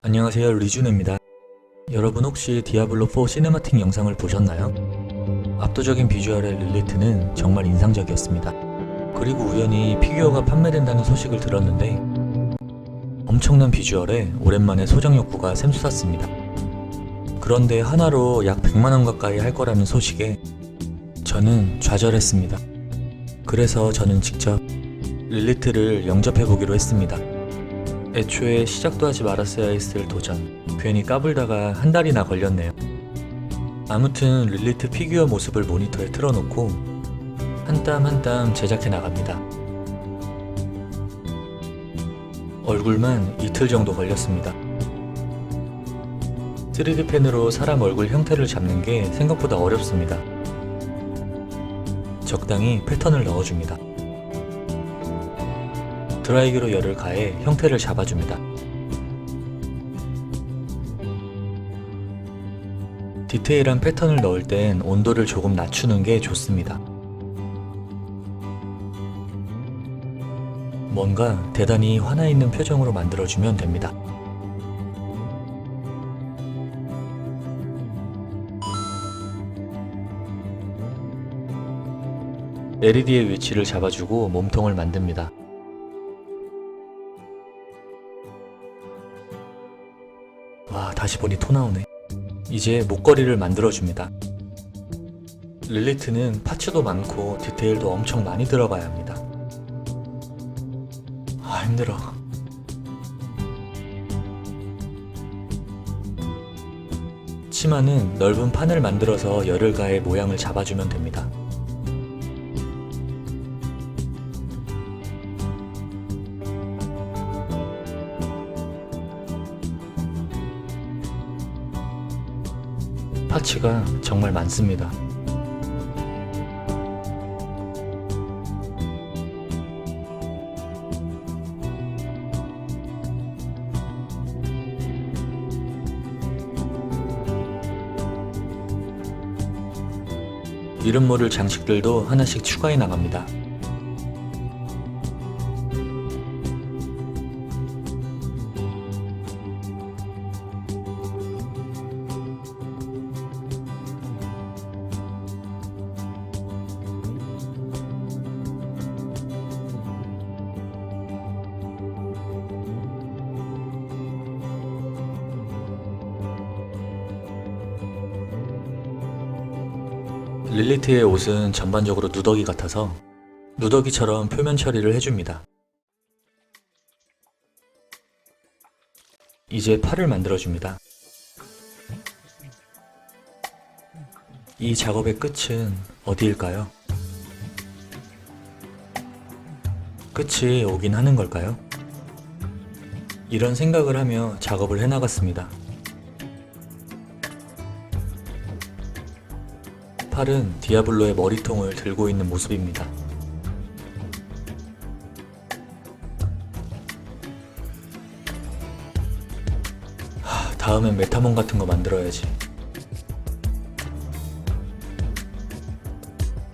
안녕하세요, 리준입니다. 여러분 혹시 디아블로4 시네마틱 영상을 보셨나요? 압도적인 비주얼의 릴리트는 정말 인상적이었습니다. 그리고 우연히 피규어가 판매된다는 소식을 들었는데 엄청난 비주얼에 오랜만에 소장 욕구가 샘솟았습니다. 그런데 하나로 약 100만원 가까이 할 거라는 소식에 저는 좌절했습니다. 그래서 저는 직접 릴리트를 영접해보기로 했습니다. 애초에 시작도 하지 말았어야 했을 도전, 괜히 까불다가 한 달이나 걸렸네요. 아무튼 릴리트 피규어 모습을 모니터에 틀어놓고 한 땀 한 땀 제작해 나갑니다. 얼굴만 이틀 정도 걸렸습니다. 3D 펜으로 사람 얼굴 형태를 잡는 게 생각보다 어렵습니다. 적당히 패턴을 넣어줍니다. 드라이기로 열을 가해 형태를 잡아줍니다. 디테일한 패턴을 넣을 땐 온도를 조금 낮추는 게 좋습니다. 뭔가 대단히 화나 있는 표정으로 만들어주면 됩니다. LED의 위치를 잡아주고 몸통을 만듭니다. 와, 다시 보니 토 나오네. 이제 목걸이를 만들어줍니다. 릴리트는 파츠도 많고 디테일도 엄청 많이 들어가야 합니다. 아, 힘들어. 치마는 넓은 판을 만들어서 열을 가해 모양을 잡아주면 됩니다. 파츠가 정말 많습니다. 이름 모를 장식들도 하나씩 추가해 나갑니다. 릴리트의 옷은 전반적으로 누더기 같아서 누더기처럼 표면 처리를 해줍니다. 이제 팔을 만들어줍니다. 이 작업의 끝은 어디일까요? 끝이 오긴 하는 걸까요? 이런 생각을 하며 작업을 해나갔습니다. 팔은 디아블로의 머리통을 들고 있는 모습입니다. 다음엔 메타몬 같은 거 만들어야지.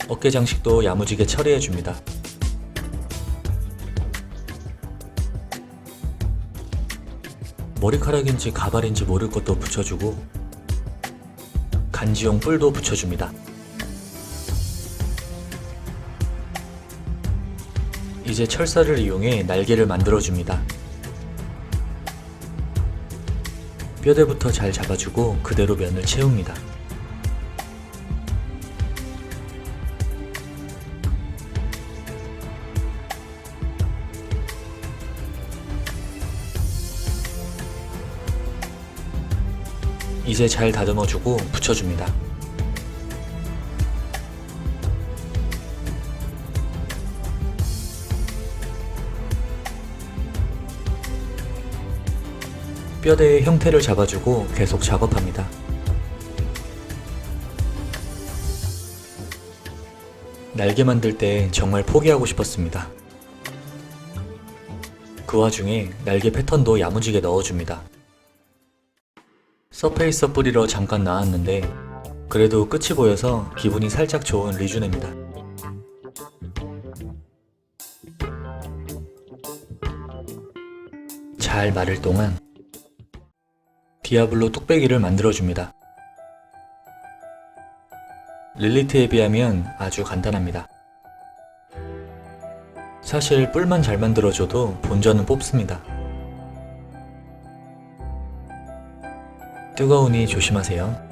어깨 장식도 야무지게 처리해줍니다. 머리카락인지 가발인지 모를 것도 붙여주고 간지용 뿔도 붙여줍니다. 이제 철사를 이용해 날개를 만들어줍니다. 뼈대부터 잘 잡아주고 그대로 면을 채웁니다. 이제 잘 다듬어주고 붙여줍니다. 뼈대의 형태를 잡아주고 계속 작업합니다. 날개 만들 때 정말 포기하고 싶었습니다. 그 와중에 날개 패턴도 야무지게 넣어줍니다. 서페이서 뿌리러 잠깐 나왔는데 그래도 끝이 보여서 기분이 살짝 좋은 리준입니다. 잘 마를 동안 디아블로 뚝배기를 만들어줍니다. 릴리트에 비하면 아주 간단합니다. 사실 뿔만 잘 만들어줘도 본전은 뽑습니다. 뜨거우니 조심하세요.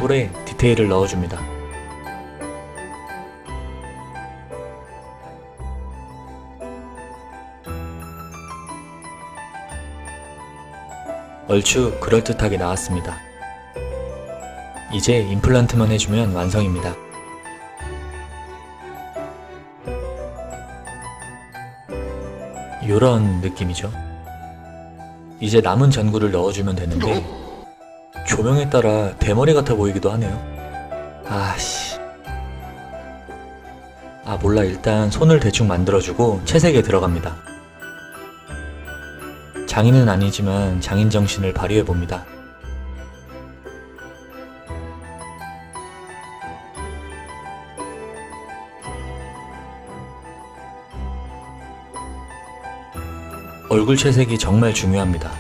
뿔에 디테일을 넣어줍니다. 얼추 그럴듯하게 나왔습니다. 이제 임플란트만 해주면 완성입니다. 요런 느낌이죠. 이제 남은 전구를 넣어주면 되는데 조명에 따라 대머리 같아 보이기도 하네요. 몰라. 일단 손을 대충 만들어주고 채색에 들어갑니다. 장인은 아니지만 장인 정신을 발휘해봅니다. 얼굴 채색이 정말 중요합니다.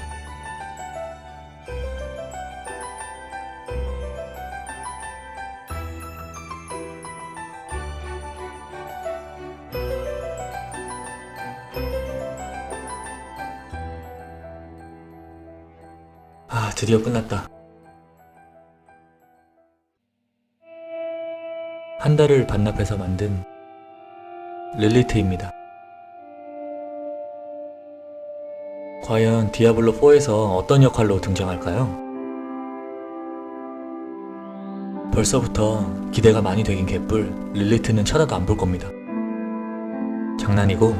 드디어 끝났다. 한 달을 반납해서 만든 릴리트입니다. 과연 디아블로4에서 어떤 역할로 등장할까요? 벌써부터 기대가 많이 되긴 개뿔. 릴리트는 쳐다도 안 볼 겁니다. 장난이고,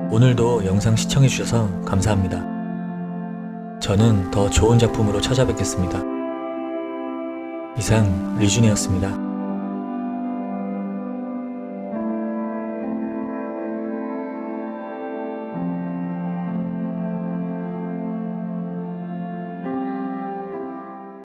오늘도 영상 시청해주셔서 감사합니다. 저는 더 좋은 작품으로 찾아뵙겠습니다. 이상 리준이었습니다.